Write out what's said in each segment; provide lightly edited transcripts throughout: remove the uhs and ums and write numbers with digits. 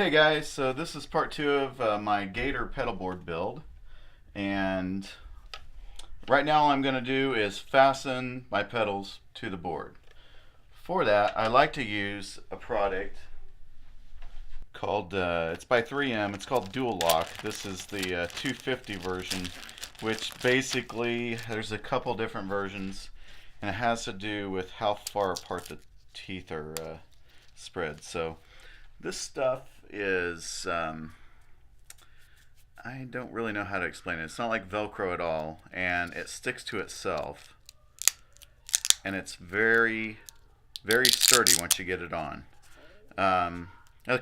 Okay guys, so this is part two of my Gator pedal board build, and right now all I'm going to do is fasten my pedals to the board. For that I like to use a product called, it's by 3M, it's called Dual Lock. This is the 250 version, which basically there's a couple different versions, and it has to do with how far apart the teeth are spread. So this stuff is, I don't really know how to explain it. It's not like Velcro at all, and it sticks to itself, and it's very, very sturdy once you get it on. A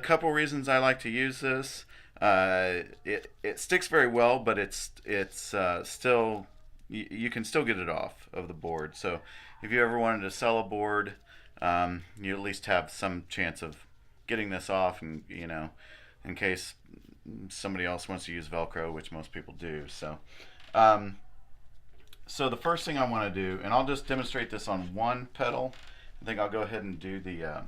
couple reasons I like to use this. It sticks very well, but it's still, you can still get it off of the board. So if you ever wanted to sell a board, you at least have some chance of getting this off, and in case somebody else wants to use Velcro, which most people do. So so the first thing I want to do, and I'll just demonstrate this on one pedal. I think I'll go ahead and do the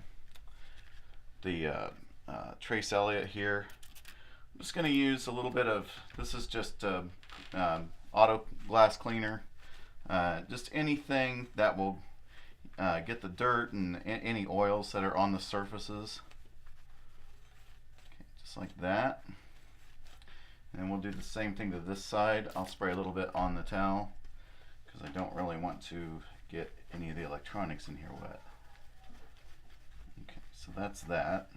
Trace Elliott here. I'm just going to use a little bit of, this is just auto glass cleaner, just anything that will get the dirt and any oils that are on the surfaces. Okay, just like that. And we'll do the same thing to this side. I'll spray a little bit on the towel because I don't really want to get any of the electronics in here wet. Okay, so that's that.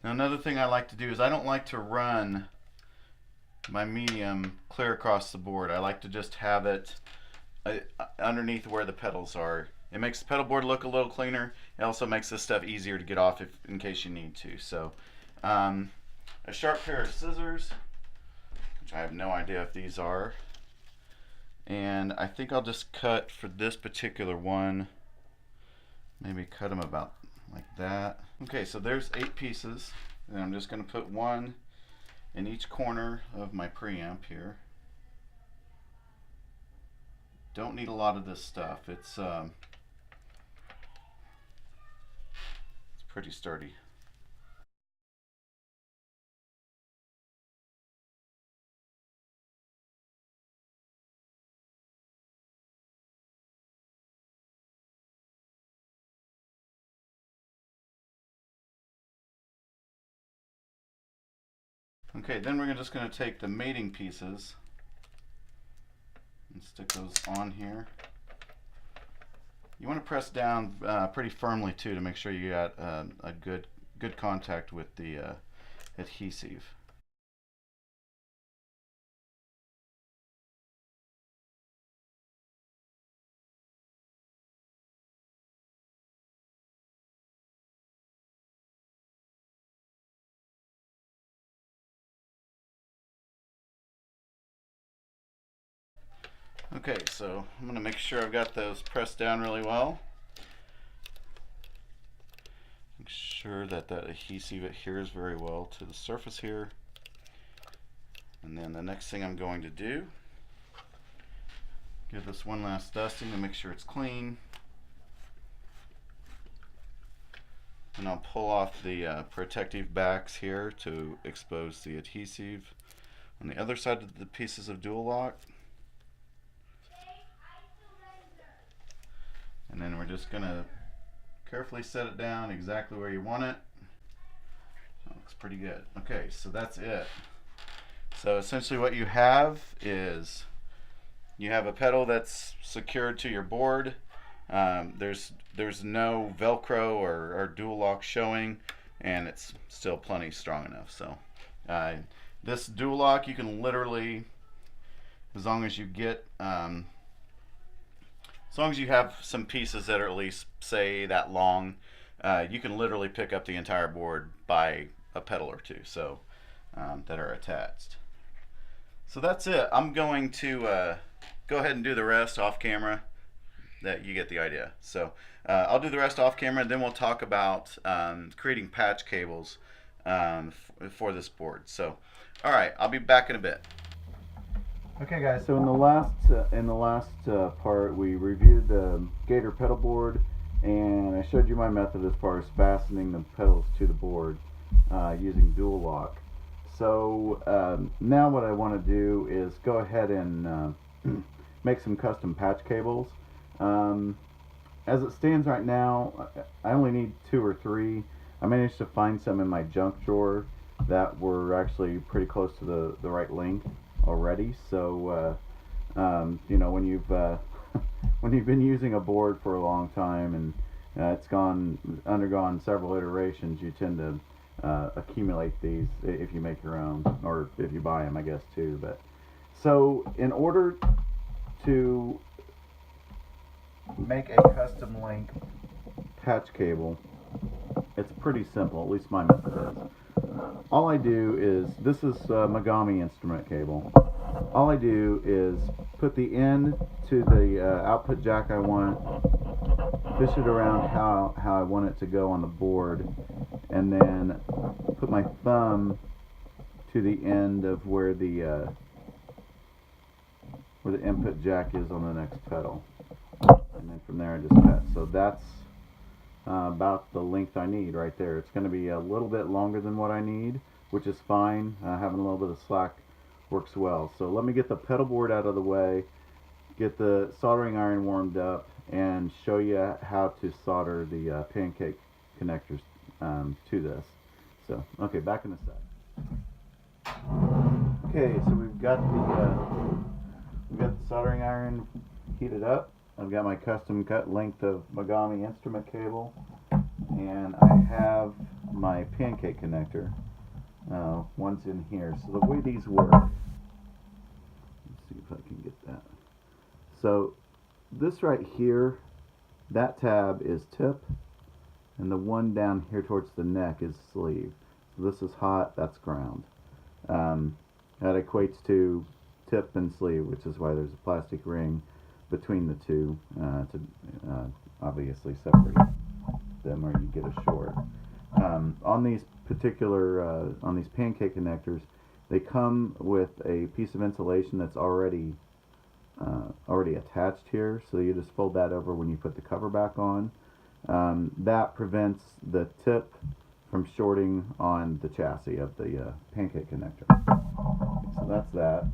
Now another thing I like to do is I don't like to run my medium clear across the board. I like to just have it underneath where the pedals are. It makes the pedal board look a little cleaner. It also makes this stuff easier to get off in case you need to. So a sharp pair of scissors, which I have no idea if these are, and I think I'll just cut for this particular one, maybe cut them about like that. Okay, so there's 8 pieces, and I'm just going to put one in each corner of my preamp here. Don't need a lot of this stuff. It's pretty sturdy. Okay, then we're just going to take the mating pieces and stick those on here. You want to press down pretty firmly too to make sure you got a good contact with the adhesive. Okay, so I'm going to make sure I've got those pressed down really well. Make sure that adhesive adheres very well to the surface here. And then the next thing I'm going to do, give this one last dusting to make sure it's clean. And I'll pull off the protective backs here to expose the adhesive on the other side of the pieces of Dual Lock. And then we're just going to carefully set it down exactly where you want it. That looks pretty good. Okay, so that's it. So essentially what you have is you have a pedal that's secured to your board. There's no Velcro or Dual Lock showing, and it's still plenty strong enough. So this Dual Lock, you can literally, as long as you get as long as you have some pieces that are at least, say, that long, you can literally pick up the entire board by a pedal or two, so that are attached. So that's it. I'm going to go ahead and do the rest off camera. That you get the idea. So I'll do the rest off camera, and then we'll talk about creating patch cables for this board. So, all right, I'll be back in a bit. Okay guys, so in the last part we reviewed the Gator pedal board and I showed you my method as far as fastening the pedals to the board using dual lock. So now what I want to do is go ahead and make some custom patch cables. As it stands right now, I only need 2 or 3. I managed to find some in my junk drawer that were actually pretty close to the right length already. So you know, when you've when you've been using a board for a long time and it's undergone several iterations, you tend to accumulate these if you make your own, or if you buy them, I guess, too. But so in order to make a custom link patch cable, it's pretty simple. At least my method is. All I do is, this is Megami instrument cable. All I do is put the end to the output jack I want, fish it around how I want it to go on the board, and then put my thumb to the end of where the input jack is on the next pedal, and then from there I just cut. So that's about the length I need right there. It's going to be a little bit longer than what I need, which is fine. Having a little bit of slack works well. So let me get the pedal board out of the way, get the soldering iron warmed up, and show you how to solder the pancake connectors to this. So, okay, back in a sec. Okay, so we've got the soldering iron heated up. I've got my custom cut length of Megami instrument cable, and I have my pancake connector. One's in here. So the way these work, let's see if I can get that. So this right here, that tab is tip, and the one down here towards the neck is sleeve. So this is hot, that's ground. That equates to tip and sleeve, which is why there's a plastic ring between the two to obviously separate them, or you get a short. On these particular on these pancake connectors, they come with a piece of insulation that's already attached here, so you just fold that over when you put the cover back on. That prevents the tip from shorting on the chassis of the pancake connector. So that's that.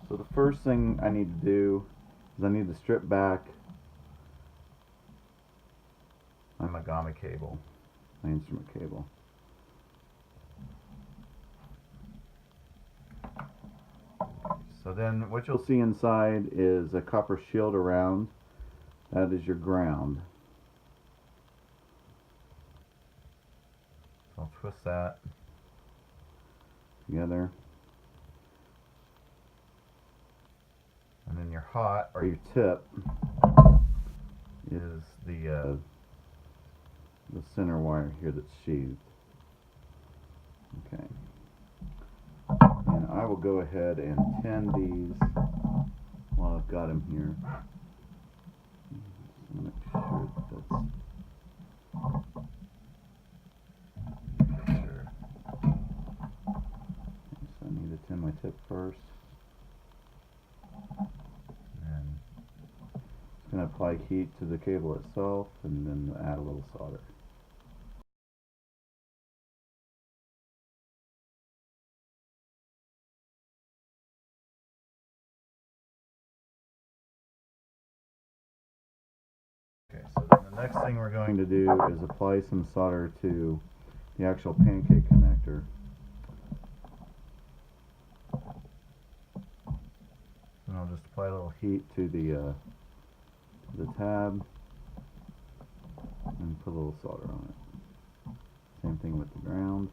So the first thing I need to do is I need to strip back my Megami cable, my instrument cable. So then what you'll see inside is a copper shield around. That is your ground. So I'll twist that together. And then your hot, or your tip, is the center wire here that's sheathed. Okay. And I will go ahead and tin these while I've got them here. Make sure that's sure. Okay, so I need to tin my tip first. And it's going to apply heat to the cable itself, and then add a little solder. Okay, so then the next thing we're going to do is apply some solder to the actual pancake connector. And I'll just apply a little heat to the tab and put a little solder on it. Same thing with the ground.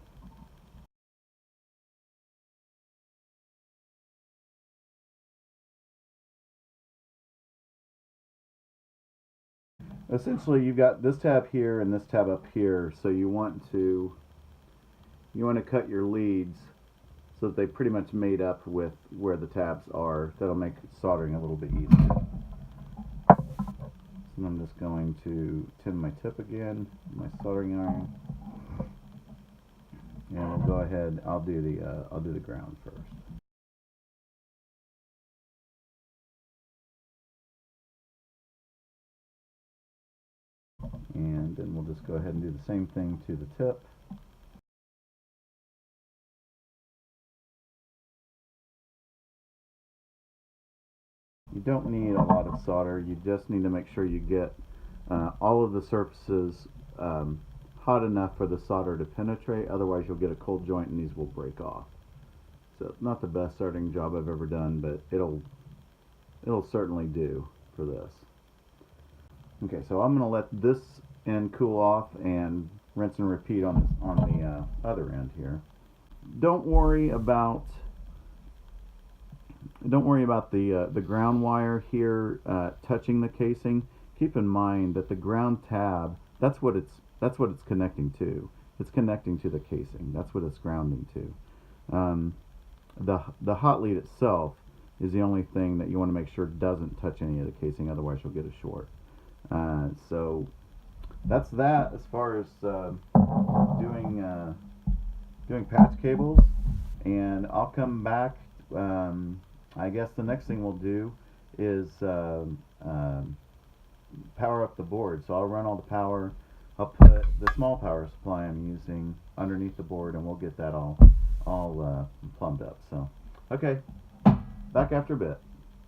Essentially, you've got this tab here and this tab up here, so you want to cut your leads so that they pretty much made up with where the tabs are. That'll make soldering a little bit easier. So I'm just going to tin my tip again, my soldering iron, and we'll go ahead. I'll do the ground first. And then we'll just go ahead and do the same thing to the tip. You don't need a lot of solder. You just need to make sure you get all of the surfaces hot enough for the solder to penetrate. Otherwise you'll get a cold joint and these will break off. So not the best soldering job I've ever done, but it'll certainly do for this. Okay, so I'm going to let this end cool off and rinse and repeat on the other end here. Don't worry about the ground wire here touching the casing. Keep in mind that the ground tab, that's what it's connecting to. It's connecting to the casing. That's what it's grounding to. The hot lead itself is the only thing that you want to make sure doesn't touch any of the casing, otherwise you'll get a short. So that's that as far as doing patch cables, and I'll come back. I guess the next thing we'll do is power up the board. So I'll run all the power. I'll put the small power supply I'm using underneath the board, and we'll get that all plumbed up. So okay, back after a bit.